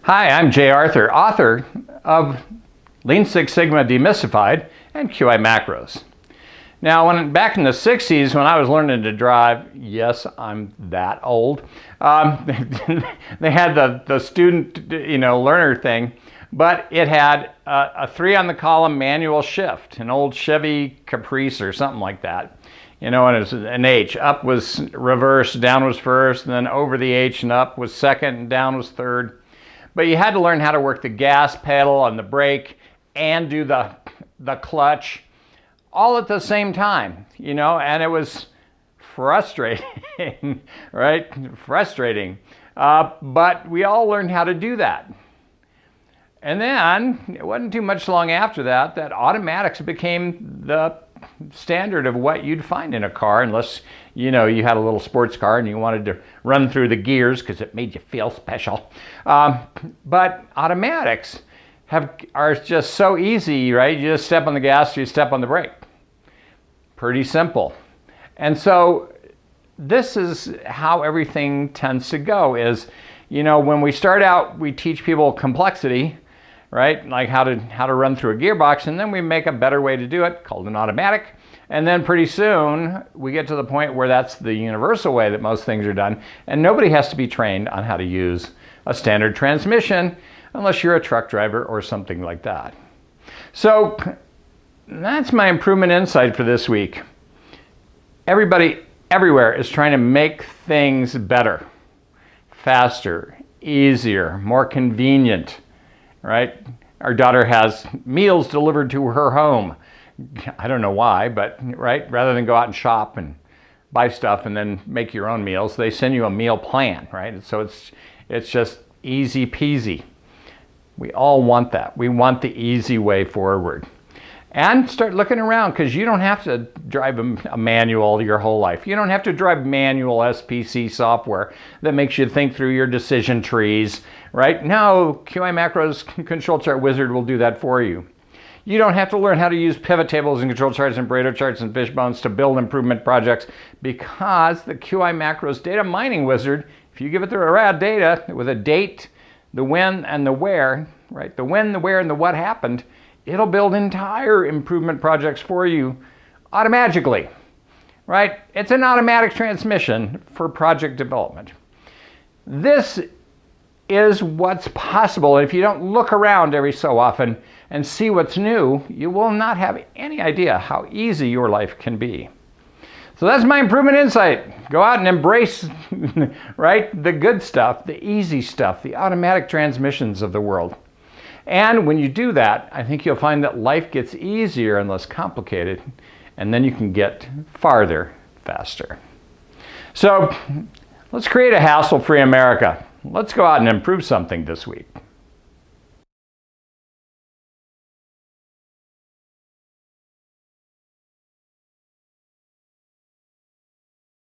Hi, I'm Jay Arthur, author of Lean Six Sigma Demystified and QI Macros. Now, back in the 60s, when I was learning to drive, yes, I'm that old, they had the student, learner thing, but it had a 3 on the column manual shift, an old Chevy Caprice or something like that. And it was an H. Up was reverse, down was first, and then over the H and up was second, and down was third. But you had to learn how to work the gas pedal and the brake and do the clutch all at the same time, and it was frustrating, right? Frustrating. But we all learned how to do that. And then it wasn't too much long after that automatics became the standard of what you'd find in a car, unless you had a little sports car and you wanted to run through the gears because it made you feel special. But automatics are just so easy, right? You just step on the gas or you step on the brake. Pretty simple. And so this is how everything tends to go is, when we start out, we teach people complexity, right? Like how to run through a gearbox, and then we make a better way to do it called an automatic. And then pretty soon we get to the point where that's the universal way that most things are done, and nobody has to be trained on how to use a standard transmission unless you're a truck driver or something like that. So that's my improvement insight for this week. Everybody everywhere is trying to make things better, faster, easier, more convenient, right? Our daughter has meals delivered to her home. I don't know why, but right, rather than go out and shop and buy stuff and then make your own meals, they send you a meal plan, right? So it's just easy peasy. We all want that. We want the easy way forward. And start looking around, because you don't have to drive a manual your whole life. You don't have to drive manual SPC software that makes you think through your decision trees, right? No, QI Macros Control Chart Wizard will do that for you. You don't have to learn how to use pivot tables and control charts and Pareto charts and fishbones to build improvement projects, because the QI Macros Data Mining Wizard, if you give it the raw data with a date, the when and the where, right? The when, the where, and the what happened, it'll build entire improvement projects for you automatically, right? It's an automatic transmission for project development. This is what's possible. If you don't look around every so often and see what's new, you will not have any idea how easy your life can be. So that's my improvement insight. Go out and embrace, right, the good stuff, the easy stuff, the automatic transmissions of the world. And when you do that, I think you'll find that life gets easier and less complicated, and then you can get farther faster. So let's create a hassle-free America. Let's go out and improve something this week.